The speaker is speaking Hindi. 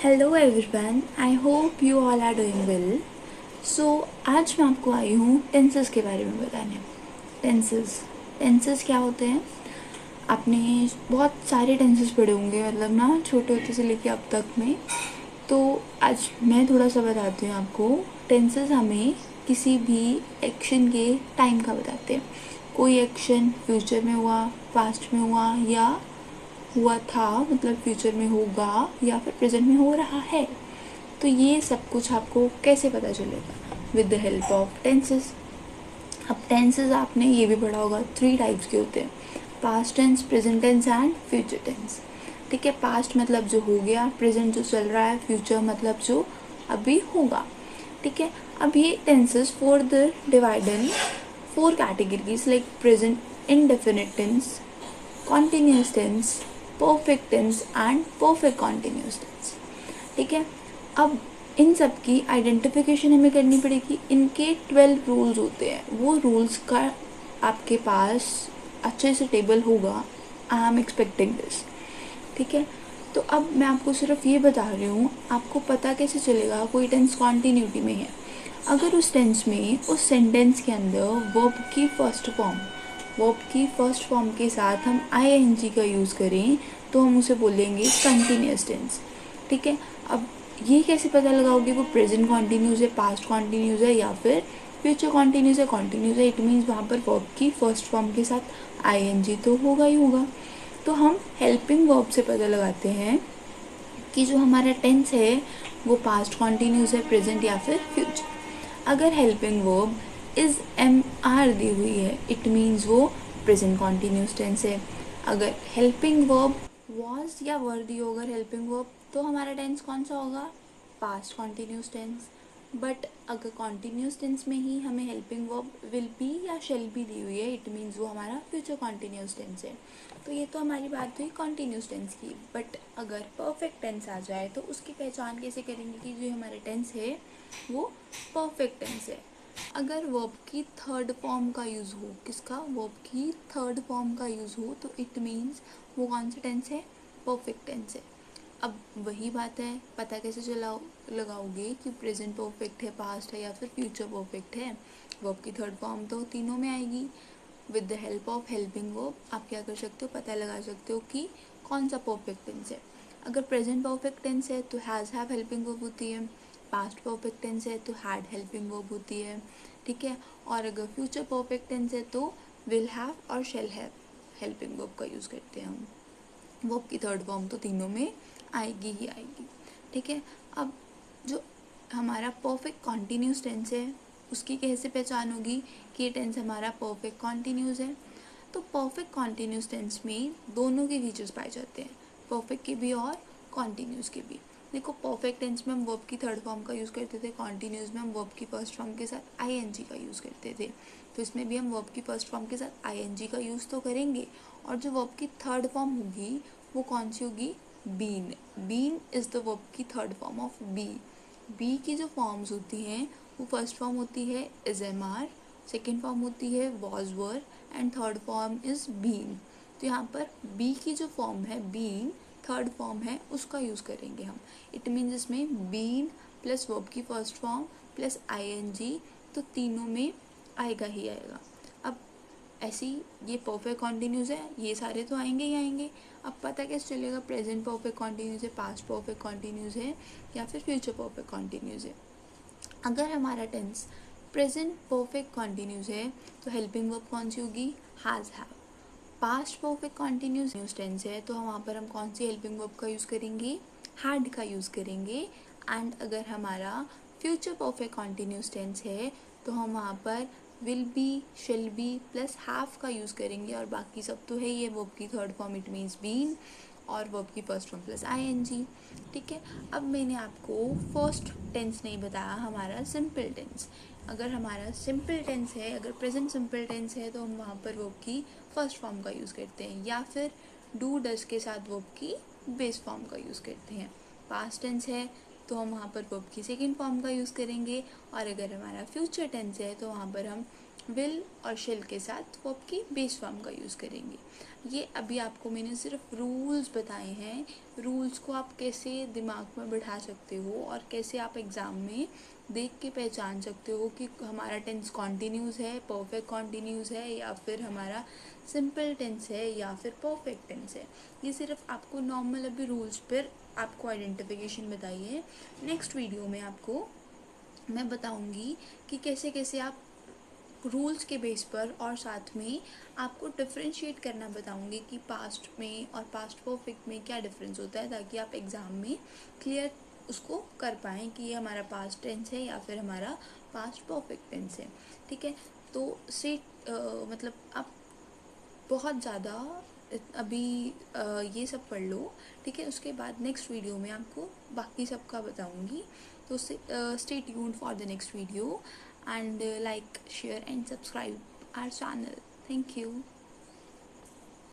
Hello everyone, I hope you all are doing well. So आज मैं आपको आई हूँ टेंसेस के बारे में बताने। टेंसेस टेंसेस क्या होते हैं? आपने बहुत सारे टेंसेस पढ़े होंगे, मतलब ना छोटे होते से लेके अब तक में। तो आज मैं थोड़ा सा बताती हूँ आपको। टेंसेस हमें किसी भी एक्शन के टाइम का बताते हैं। कोई एक्शन फ्यूचर में हुआ, पास्ट में हुआ या हुआ था, मतलब फ्यूचर में होगा या फिर प्रेजेंट में हो रहा है। तो ये सब कुछ आपको कैसे पता चलेगा? With the help of tenses. अब टेंसेस आपने ये भी पढ़ा होगा, 3 टाइप्स के होते हैं: past tense, present tense and future tense. ठीक है, पास्ट मतलब जो हो गया, प्रेजेंट जो चल रहा है, फ्यूचर मतलब जो अभी होगा। ठीक है, अब ये tenses for the divide in 4 categories like present indefinite tense, continuous tense, perfect tense and perfect continuous tense. ठीक है, अब इन सब की आइडेंटिफिकेशन हमें करनी पड़ेगी। इनके 12 रूल्स होते हैं, वो रूल्स का आपके पास अच्छे से टेबल होगा। I am expecting this. ठीक है, तो अब मैं आपको सिर्फ ये बता रही हूँ, आपको पता कैसे चलेगा कोई टेंस कॉन्टीन्यूटी में है? अगर उस टेंस में, उस सेंटेंस के अंदर वर्ब की फर्स्ट फॉर्म के साथ हम आईएनजी का यूज़ करें तो हम उसे बोलेंगे कंटिन्यूस टेंस। ठीक है, अब ये कैसे पता लगाओगे वो प्रेजेंट कॉन्टिन्यूस है, पास्ट कॉन्टिन्यूस है या फिर फ्यूचर कॉन्टिन्यूस है? इट मीन्स वहाँ पर वर्ब की फर्स्ट फॉर्म के साथ आईएनजी तो होगा ही होगा। तो हम हेल्पिंग वर्ब से पता लगाते हैं कि जो हमारा टेंस है वो पास्ट कॉन्टिन्यूस है, प्रेजेंट या फिर फ्यूचर। अगर helping verb is am are दी हुई है, इट मीन्स वो प्रेजेंट कॉन्टिन्यूस टेंस है। अगर हेल्पिंग वर्ब वॉज या वर दी हो, अगर हेल्पिंग वर्ब, तो हमारा टेंस कौन सा होगा? Past continuous tense. बट अगर कॉन्टिन्यूस टेंस में ही हमें हेल्पिंग वर्ब विल बी या शेल बी दी हुई है, इट मीन्स वो हमारा फ्यूचर कॉन्टिन्यूस टेंस है। तो ये तो हमारी बात हुई कॉन्टिन्यूस टेंस की। बट अगर परफेक्ट टेंस आ जाए तो उसकी पहचान कैसे करेंगे कि जो हमारा टेंस है वो परफेक्ट टेंस है? अगर वर्ब की थर्ड फॉर्म का यूज़ हो, किसका? वर्ब की थर्ड फॉर्म का यूज़ हो, तो इट मीन्स वो कौन सा टेंस है? परफेक्ट टेंस है। अब वही बात है, पता कैसे लगाओगे कि प्रेजेंट परफेक्ट है, पास्ट है या फिर फ्यूचर परफेक्ट है? वर्ब की थर्ड फॉर्म तो तीनों में आएगी। With the help of helping verb आप क्या कर सकते हो, पता लगा सकते हो कि कौन सा परफेक्ट टेंस है। अगर प्रेजेंट परफेक्ट टेंस है तो हैज़ हैव हेल्पिंग वर्ब होती है, पास्ट परफेक्ट टेंस है तो हैड हेल्पिंग वर्ब होती है। ठीक है, और अगर फ्यूचर परफेक्ट टेंस है तो विल हैव और शेल हैव हेल्पिंग वर्ब का यूज़ करते हैं हम। वर्ब की थर्ड फॉर्म तो तीनों में आएगी ही आएगी। ठीक है, अब जो हमारा परफेक्ट कॉन्टिन्यूस टेंस है उसकी कैसे पहचान होगी कि ये टेंस हमारा परफेक्ट कॉन्टिन्यूस है? तो परफेक्ट कॉन्टिन्यूस टेंस में दोनों के फीचर्स पाए जाते हैं, परफेक्ट के भी और कॉन्टिन्यूस के भी। देखो, परफेक्ट टेंस में हम वर्ब की थर्ड फॉर्म का यूज़ करते थे, कॉन्टिन्यूस में हम वर्ब की फर्स्ट फॉर्म के साथ आईएनजी का यूज़ करते थे। तो इसमें भी हम वर्ब की फर्स्ट फॉर्म के साथ आईएनजी का यूज़ तो करेंगे, और जो वर्ब की थर्ड फॉर्म होगी वो कौन सी होगी? Been. Been is the verb की third form of be. Be की जो फॉर्म्स होती हैं वो फर्स्ट फॉर्म होती है is am are, second form होती है was were and third form is been. तो यहाँ पर बी की जो फॉर्म है बीन, थर्ड फॉर्म है उसका यूज़ करेंगे हम। इट मीन्स इसमें बीन प्लस वर्ब की फर्स्ट फॉर्म प्लस आईएनजी, तो तीनों में आएगा ही आएगा। अब ऐसी ये परफेक्ट कॉन्टिन्यूस है, ये सारे तो आएंगे ही आएंगे। अब पता कैसे चलेगा प्रेजेंट परफेक्ट कॉन्टिन्यूस है, पास्ट परफेक्ट कॉन्टिन्यूस है या फिर फ्यूचर परफेक्ट कॉन्टिन्यूस है? अगर हमारा टेंस प्रेजेंट परफेक्ट कॉन्टिन्यूस है तो हेल्पिंग वर्ब कौन सी होगी? Has have. Past perfect continuous tense है तो वहाँ पर हम कौन सी हेल्पिंग वर्ब का यूज़ करेंगे? हैड का यूज़ करेंगे। एंड अगर हमारा फ्यूचर परफेक्ट कॉन्टिन्यूस टेंस है तो हम वहाँ पर will be, shall be plus have का यूज़ करेंगे, और बाकी सब तो है ये वर्ब की third form, it means been, और वर्ब की फर्स्ट फॉर्म प्लस आईएनजी। ठीक है, अब मैंने आपको फर्स्ट टेंस नहीं बताया, हमारा सिंपल टेंस। अगर हमारा सिंपल टेंस है, अगर प्रेजेंट सिंपल टेंस है तो हम वहाँ पर वर्ब की फर्स्ट फॉर्म का यूज़ करते हैं, या फिर डू डज के साथ वर्ब की बेस फॉर्म का यूज़ करते हैं। पास्ट टेंस है तो हम वहाँ पर वर्ब की सेकेंड फॉर्म का यूज़ करेंगे, और अगर हमारा फ्यूचर टेंस है तो वहाँ पर हम विल और शिल के साथ वो आपकी बेस फॉर्म का यूज़ करेंगे। ये अभी आपको मैंने सिर्फ रूल्स बताए हैं, रूल्स को आप कैसे दिमाग में बिठा सकते हो और कैसे आप एग्ज़ाम में देख के पहचान सकते हो कि हमारा टेंस कॉन्टीन्यूस है, परफेक्ट कॉन्टीन्यूस है, या फिर हमारा सिंपल टेंस है, या फिर परफेक्ट टेंस है। ये सिर्फ आपको नॉर्मल अभी रूल्स पर आपको आइडेंटिफिकेशन बताई है। नेक्स्ट वीडियो में आपको मैं बताऊंगी कि कैसे कैसे आप रूल्स के बेस पर और साथ में आपको डिफरेंशिएट करना बताऊंगी कि पास्ट में और पास्ट परफेक्ट में क्या डिफरेंस होता है, ताकि आप एग्ज़ाम में क्लियर उसको कर पाएँ कि ये हमारा पास्ट टेंस है या फिर हमारा पास्ट परफेक्ट टेंस है। ठीक है, तो से मतलब आप बहुत ज़्यादा अभी ये सब पढ़ लो। ठीक है, उसके बाद नेक्स्ट वीडियो में आपको बाकी सब का बताऊंगी। तो stay tuned for the next video and like share and subscribe our channel. Thank you.